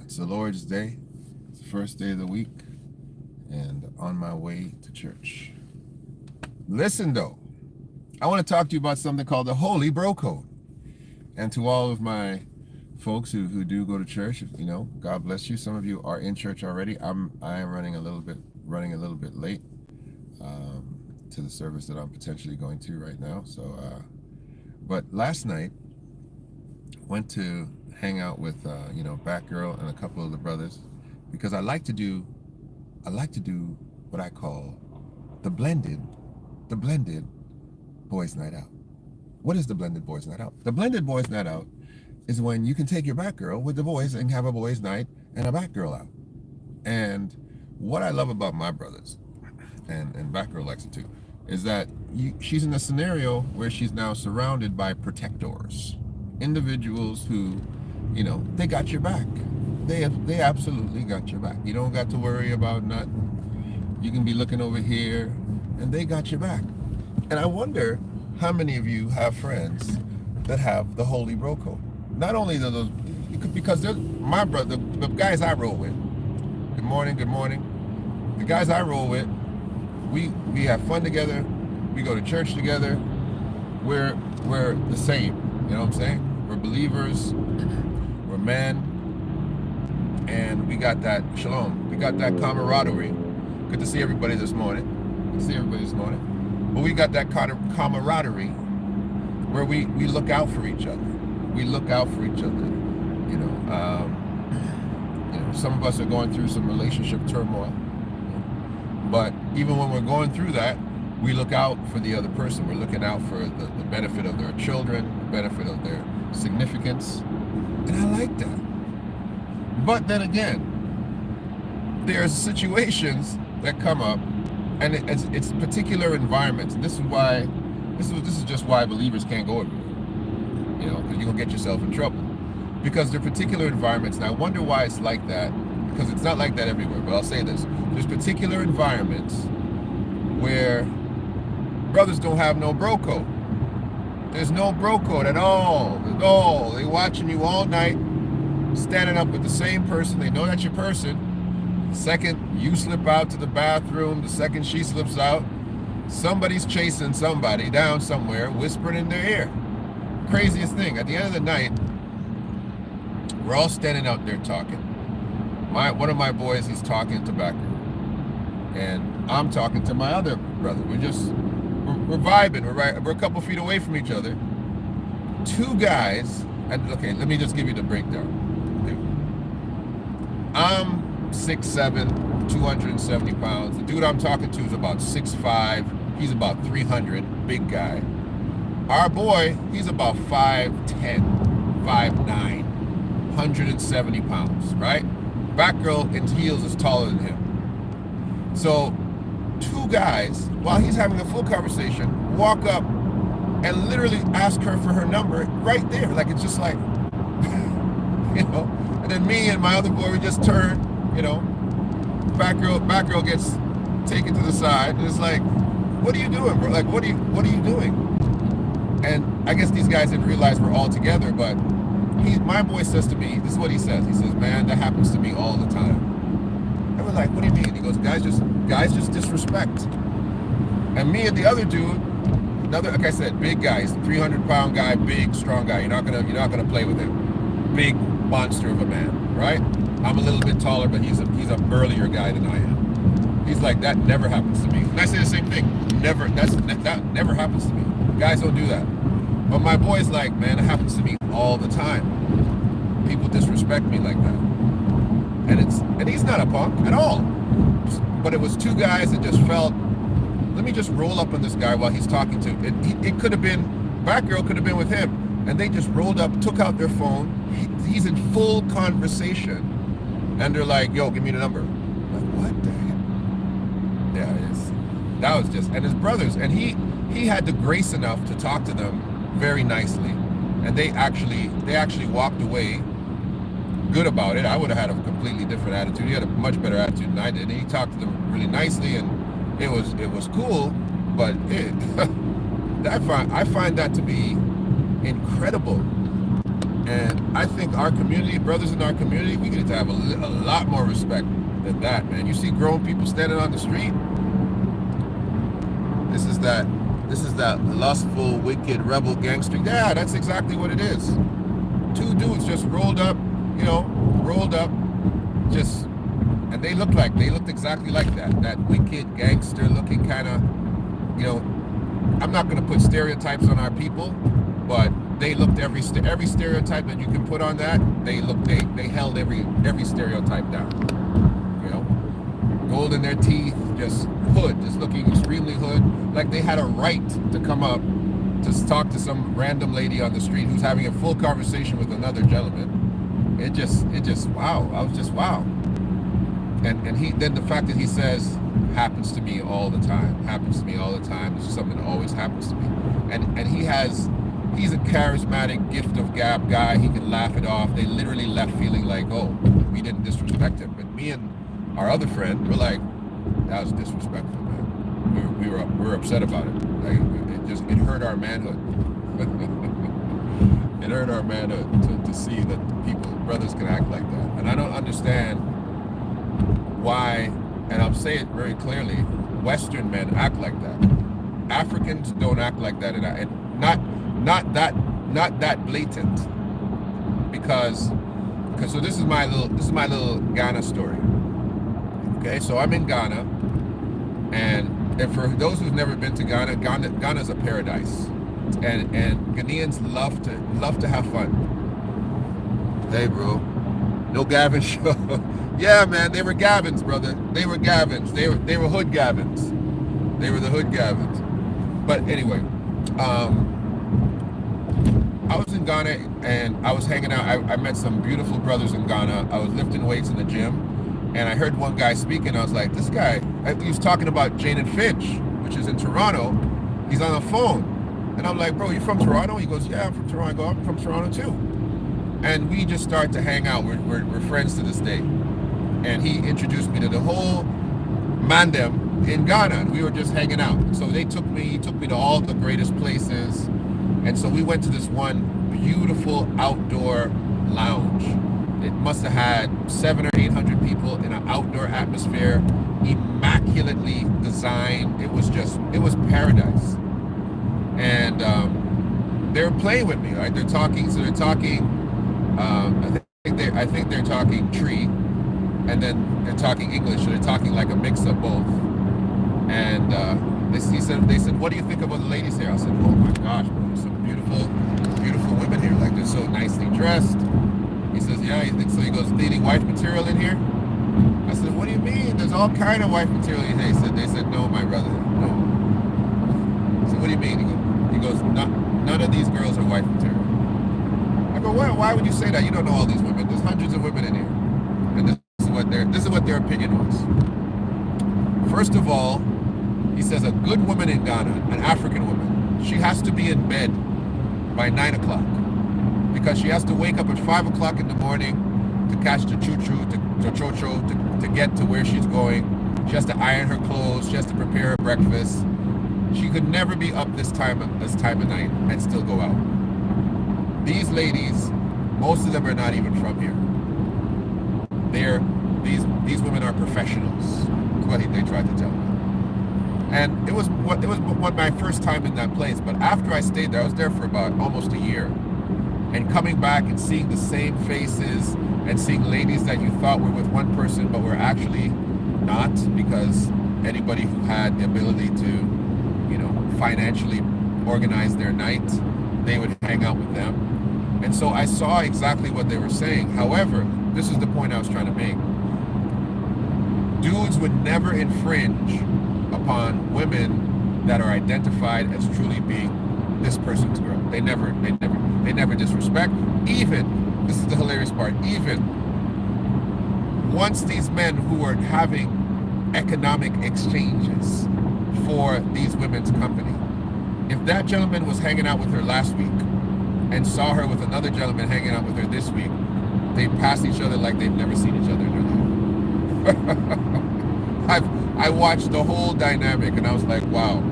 It's the Lord's Day. It's the first day of the week, and on my way to church. Listen, though, I want to talk to you about something called the Holy Bro Code. And to all of my folks who do go to church, God bless you. Some of you are in church already. I am running a little bit late to the service that I'm potentially going to right now. So, but last night went to hang out with Batgirl and a couple of the brothers, because I like to do what I call the blended boys night out. What is the blended boys night out? The blended boys night out is when you can take your Batgirl with the boys and have a boys night and a Batgirl out. And what I love about my brothers, and Batgirl likes it too, is that she's in a scenario where she's now surrounded by protectors, individuals who, they got your back. They absolutely got your back. You don't got to worry about nothing. You can be looking over here, and they got your back. And I wonder how many of you have friends that have the Holy Bro Code. Not only those, because they're my brother, the guys I roll with. Good morning. The guys I roll with, we have fun together. We go to church together. We're the same. You know what I'm saying? We're believers. We're men. And we got that shalom. We got that camaraderie. Good to see everybody this morning. But we got that camaraderie where we look out for each other. Some of us are going through some relationship turmoil. But even when we're going through that, we look out for the other person. We're looking out for the benefit of their children, the benefit of their significance. And I like that. But then again, there's situations that come up, and it's particular environments. And this is just why believers can't go everywhere. Because you're going to get yourself in trouble. Because there are particular environments, and I wonder why it's like that, because it's not like that everywhere, but I'll say this. There's particular environments where brothers don't have no bro code. There's no bro code at all. They watching you all night, standing up with the same person. They know that's your person. The second you slip out to the bathroom, the second she slips out, somebody's chasing somebody down somewhere, whispering in their ear. Craziest thing. At the end of the night, we're all standing out there talking. One of my boys, he's talking to Batgirl, and I'm talking to my other brother. We're vibing. We're a couple feet away from each other. Two guys, and okay, let me just give you the breakdown. I'm 6'7", 270 pounds. The dude I'm talking to is about 6'5". He's about 300, big guy. Our boy, he's about 5'10", 5'9", 170 pounds, right? Batgirl in heels is taller than him. So two guys, while he's having a full conversation, walk up and literally ask her for her number right there. Like, it's just like, And then me and my other boy, we just turn, Batgirl gets taken to the side, and it's like, what are you doing, bro? Like, what are you doing? And I guess these guys didn't realize we're all together, but my boy says to me, this is what he says. He says, man, that happens to me all the time. And we're like, what do you mean? He goes, guys just disrespect. And me and the other dude, like I said, big guy, he's a 300-pound guy, big, strong guy. You're not gonna play with him. Big monster of a man, right? I'm a little bit taller, but he's a burlier guy than I am. He's like, that never happens to me. And I say the same thing. That never happens to me. Guys don't do that. But my boy's like, man, it happens to me all the time. People disrespect me like that. And he's not a punk at all. But it was two guys that just felt, let me just roll up on this guy while he's talking to. It could have been, Batgirl could have been with him. And they just rolled up, took out their phone. He's in full conversation. And they're like, yo, give me the number. I'm like, what the heck? Yeah, that was just, and his brothers. And he had the grace enough to talk to them very nicely. And they actually walked away good about it. I would have had a completely different attitude. He had a much better attitude than I did. And he talked to them really nicely, and it was cool. But I find that to be incredible. And I think our community, brothers in our community, we need to have a lot more respect than that, man. You see grown people standing on the street. This is that. This is that lustful, wicked, rebel gangster. Yeah, that's exactly what it is. Two dudes just rolled up, rolled up, just, and they looked exactly like that. That wicked gangster looking kind of, I'm not going to put stereotypes on our people, but they looked every stereotype that you can put on that. They held every stereotype down. Gold in their teeth, just looking extremely hood, like they had a right to come up to talk to some random lady on the street who's having a full conversation with another gentleman. It just wow. I was just wow. And then the fact that he says happens to me all the time. This is something that always happens to me. And he's a charismatic gift of gab guy. He can laugh it off. They literally left feeling like, oh, we didn't disrespect him. But me and our other friend were like, that was disrespectful, man. We were upset about it. Like it hurt our manhood. It hurt our manhood to see that brothers can act like that. And I don't understand why, and I'll say it very clearly, Western men act like that. Africans don't act like that, and not that blatant. Because so this is my little Ghana story. Okay, so I'm in Ghana, and for those who've never been to Ghana's a paradise, and Ghanaians love to have fun. Hey, bro, no Gavin show. Yeah, man, they were Gavins, brother. They were Gavins. They were hood Gavins. They were the hood Gavins. But anyway, I was in Ghana and I was hanging out. I met some beautiful brothers in Ghana. I was lifting weights in the gym. And I heard one guy speaking. I was like, this guy, he was talking about Jane and Finch, which is in Toronto. He's on the phone. And I'm like, bro, you from Toronto? He goes, yeah, I'm from Toronto. I go, I'm from Toronto too. And we just start to hang out. We're friends to this day. And he introduced me to the whole Mandem in Ghana. And we were just hanging out. So he took me to all the greatest places. And so we went to this one beautiful outdoor lounge. It must have had 700 or 800 people in an outdoor atmosphere, immaculately designed. It was paradise. And they were playing with me, right? They're talking. I think they're talking Tree, and then they're talking English. So they're talking like a mix of both. And they said, what do you think about the ladies here? I said, oh my gosh, bro, there's some beautiful women here. Like they're so nicely dressed. He says, yeah, you think so? He goes, needing wife material in here? I said, what do you mean? There's all kind of wife material in here. They said, no, my brother, no. I said, what do you mean? He goes, none of these girls are wife material. I go, why would you say that? You don't know all these women. There's hundreds of women in here. And this is what their opinion was. First of all, he says a good woman in Ghana, an African woman, she has to be in bed by 9 o'clock. Because she has to wake up at 5 o'clock in the morning to catch the chocho to get to where she's going. She has to iron her clothes. She has to prepare her breakfast. She could never be up this time of night and still go out. These ladies, most of them are not even from here. These women are professionals. Is what they tried to tell me. And it was my first time in that place. But after I stayed there, I was there for about almost a year. And coming back and seeing the same faces and seeing ladies that you thought were with one person but were actually not, because anybody who had the ability to, financially organize their night, they would hang out with them. And so I saw exactly what they were saying. However, this is the point I was trying to make. Dudes would never infringe upon women that are identified as truly being this person's girl. They never disrespect. Even, this is the hilarious part, even once these men who are having economic exchanges for these women's company, if that gentleman was hanging out with her last week and saw her with another gentleman hanging out with her this week, they pass each other like they've never seen each other in their life. I watched the whole dynamic and I was like, wow,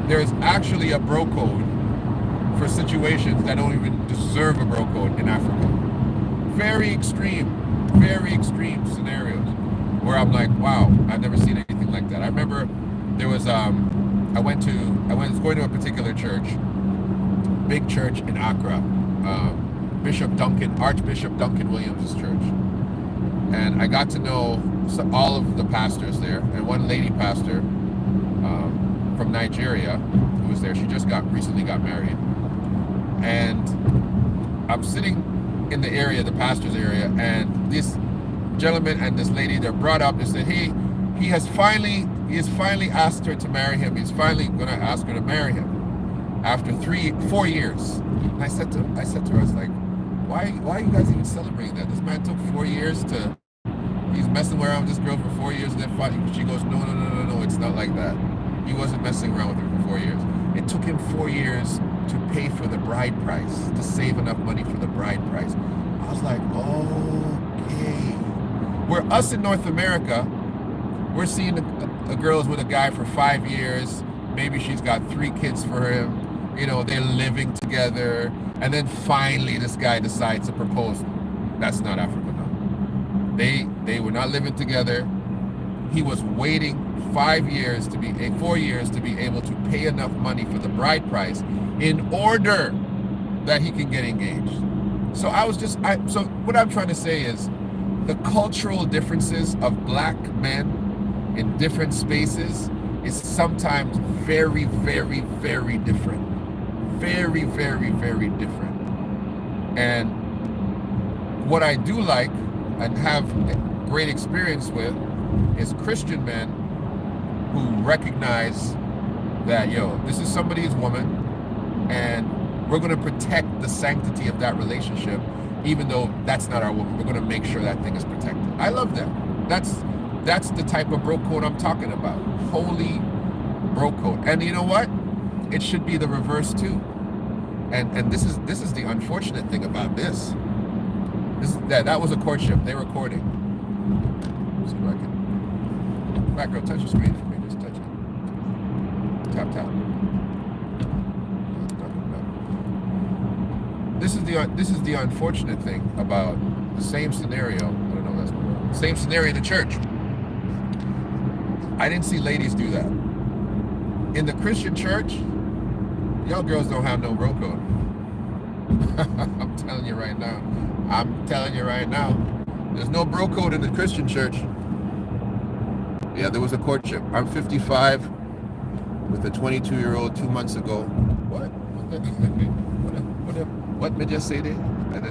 there's actually a bro code for situations that don't even deserve a bro code in Africa. Very extreme scenarios where I'm like, wow, I've never seen anything like that. I remember there was I was going to a particular church, big church in Accra, Archbishop Duncan Williams' church, and I got to know all of the pastors there, and one lady pastor from Nigeria who was there. She just recently got married, and I'm sitting in the area, the pastor's area, and this gentleman and this lady, they're brought up. They said, he has finally asked her to marry him. He's finally going to ask her to marry him after 4 years. And I said to her, I was like, why are you guys even celebrating that? This man took 4 years he's messing around with this girl for 4 years, and then finally she goes, no, it's not like that. He wasn't messing around with her for 4 years. It took him 4 years to pay for the bride price, to save enough money for the bride price. I was like, okay. Where us in North America, we're seeing a girl's with a guy for 5 years. Maybe she's got 3 kids for him. You know, they're living together. And then finally this guy decides to propose. That's not Africa, no. They were not living together. He was waiting 4 years to be able to pay enough money for the bride price in order that he can get engaged. So so what I'm trying to say is the cultural differences of black men in different spaces is sometimes very, very, very different. Very, very, very different. And what I do like and have great experience with is Christian men who recognize that, this is somebody's woman, and we're going to protect the sanctity of that relationship, even though that's not our woman. We're going to make sure that thing is protected. I love that. That's the type of bro code I'm talking about. Holy bro code. And you know what? It should be the reverse too. And this is the unfortunate thing about this. That was a courtship. They were courting. Let's see if I can. Back girl, touch the screen for me. Just touch it. Tap. This is the unfortunate thing about the same scenario. I don't know if that's same scenario in the church. I didn't see ladies do that. In the Christian church, y'all girls don't have no bro code. I'm telling you right now. There's no bro code in the Christian church. Yeah, there was a courtship. I'm 55 with a 22-year-old 2 months ago. What did I just say there?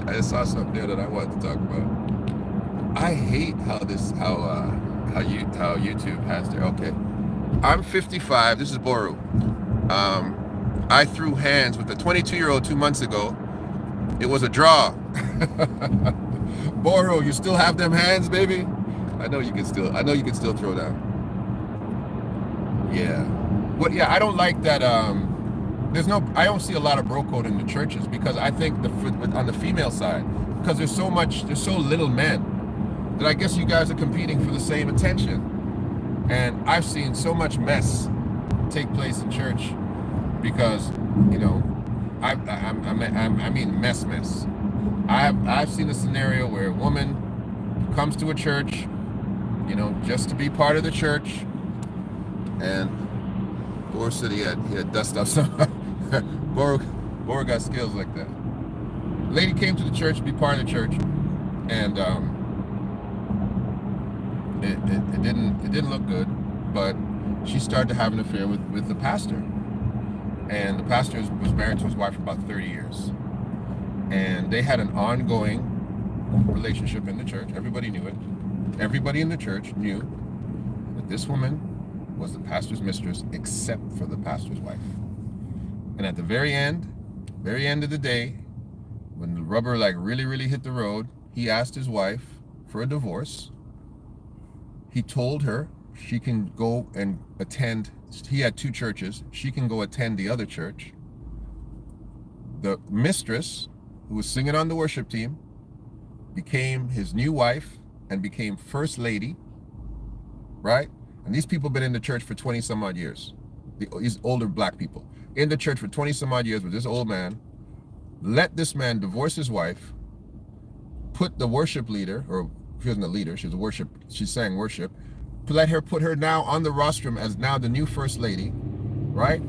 I saw something there that I wanted to talk about. I hate how YouTube has there. Okay. I'm 55. This is Boru. I threw hands with a 22-year-old 2 months ago. It was a draw. Boru, you still have them hands, baby? I know you can still throw down. Yeah. I don't like that. I don't see a lot of bro code in the churches, because I think on the female side, because there's so little men, that I guess you guys are competing for the same attention. And I've seen so much mess take place in church because, I mean mess. I've seen a scenario where a woman comes to a church, just to be part of the church, and Bor said he had dust up some. Bor got skills like that. Lady came to the church to be part of the church, and it didn't look good, but she started to have an affair with the pastor. And the pastor was married to his wife for about 30 years. And they had an ongoing relationship in the church. Everybody knew it. Everybody in the church knew that this woman was the pastor's mistress, except for the pastor's wife. And at the very end of the day, when the rubber really, really hit the road, he asked his wife for a divorce. He told her she can go and attend. He had 2 churches. She can go attend the other church. The mistress, who was singing on the worship team, became his new wife and became first lady, right? And these people have been in the church for 20 some odd years. these older black people in the church for 20 some odd years with this old man, let this man divorce his wife, put the worship leader, or she wasn't a leader, she was a worship, she sang worship, put her now on the rostrum as now the new first lady, right?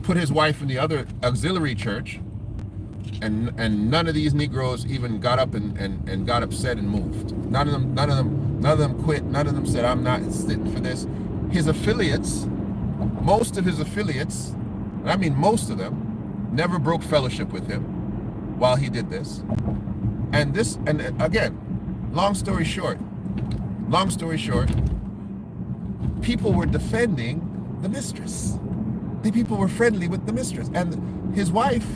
Put his wife in the other auxiliary church, and none of these Negroes even got up and got upset and moved. None of them quit. None of them said, I'm not sitting for this. His affiliates, most of his affiliates, I mean most of them, never broke fellowship with him while he did this. And again, long story short, people were defending the mistress. The people were friendly with the mistress. And his wife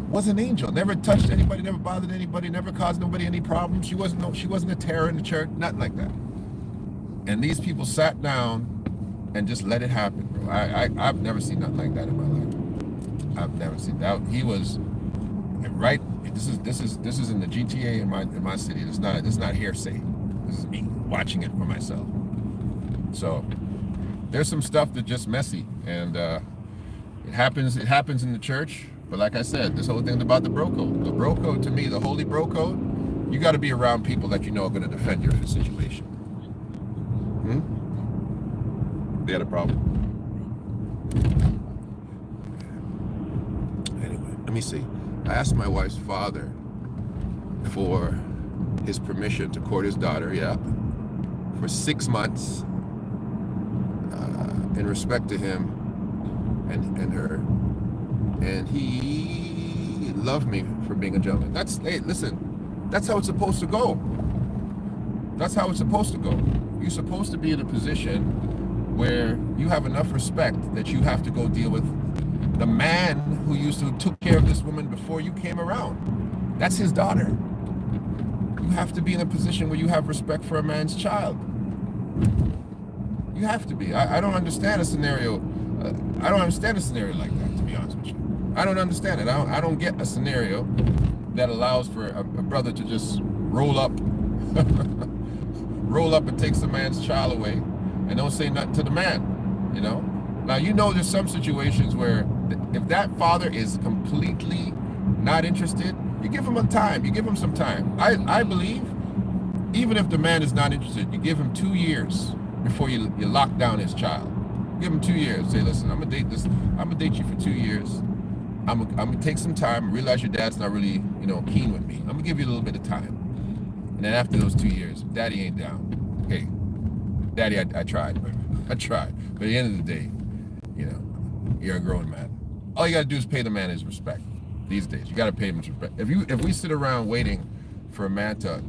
was an angel, never touched anybody, never bothered anybody, never caused nobody any problems. She wasn't a terror in the church, nothing like that. And these people sat down and just let it happen, bro. I've never seen nothing like that in my life. I've never seen that. He was right. This is in the GTA in my city. It's not hearsay. This is me watching it for myself. So there's some stuff that's just messy, and it happens in the church. But like I said, this whole thing about the bro code. The bro code, to me, the holy bro code, you got to be around people that you know are going to defend your situation. They had a problem. Anyway, let me see. I asked my wife's father for his permission to court his daughter, for 6 months, in respect to him and her. And he loved me for being a gentleman. Hey, listen, that's how it's supposed to go. That's how it's supposed to go. You're supposed to be in a position where you have enough respect that you have to go deal with the man who took care of this woman before you came around. That's his daughter. You have to be in a position where you have respect for a man's child. You have to be. I don't understand a scenario. I don't understand a scenario like that, to be honest with you. I don't understand it. I don't get a scenario that allows for a brother to just roll up and take some man's child away and don't say nothing to the man, you know? Now, there's some situations where if that father is completely not interested, you give him time. You give him some time. I believe even if the man is not interested, you give him 2 years before you lock down his child. Give him 2 years. Say, listen, I'm gonna date you for 2 years. I'm gonna take some time, realize your dad's not really, keen with me. I'm gonna give you a little bit of time. And then after those 2 years, if daddy ain't down, hey, daddy, I tried. I tried. But at the end of the day, you're a grown man. All you gotta do is pay the man his respect. These days, you gotta pay him his respect. If we sit around waiting for a man to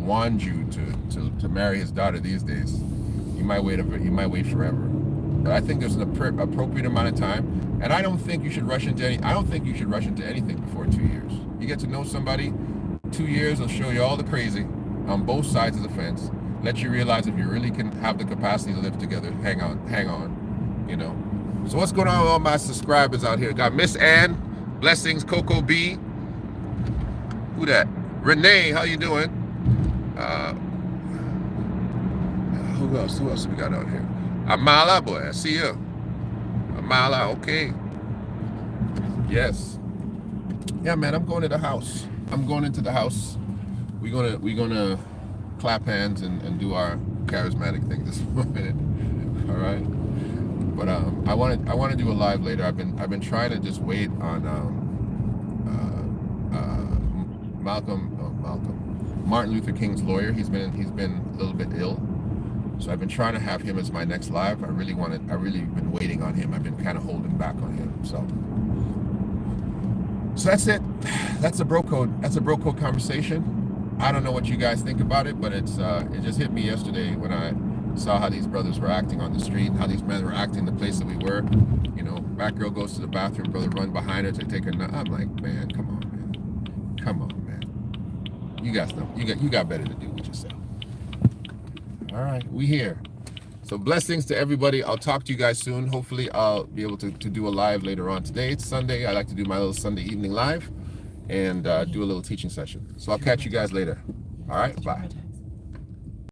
want you to marry his daughter these days, you might wait forever. But I think there's an appropriate amount of time, and I don't think you should rush into anything before 2 years. You get to know somebody, 2 years will show you all the crazy on both sides of the fence. Let you realize if you really can have the capacity to live together, hang on. So what's going on with all my subscribers out here? Got Miss Ann, blessings, Coco B. Who that? Renee, how you doing? Who else we got out here? Amala, boy, I see you. Amala, okay. Yes. Yeah, man, I'm going to the house. I'm going into the house. We're gonna clap hands and do our charismatic thing this minute. All right. But I want to do a live later. I've been trying to just wait on Martin Luther King's lawyer. He's been a little bit ill, so I've been trying to have him as my next live. I really been waiting on him. I've been kind of holding back on him. So that's it. That's a bro code. That's a bro code conversation. I don't know what you guys think about it, but it just hit me yesterday when I saw how these brothers were acting on the street, how these men were acting in the place that we were. Black girl goes to the bathroom, brother run behind her to take her nut. I'm like, man, come on, man. You guys know, you got better to do with yourself. All right, we here. So blessings to everybody. I'll talk to you guys soon. Hopefully I'll be able to do a live later on today. It's Sunday. I like to do my little Sunday evening live and do a little teaching session. So I'll catch you guys later. All right, bye.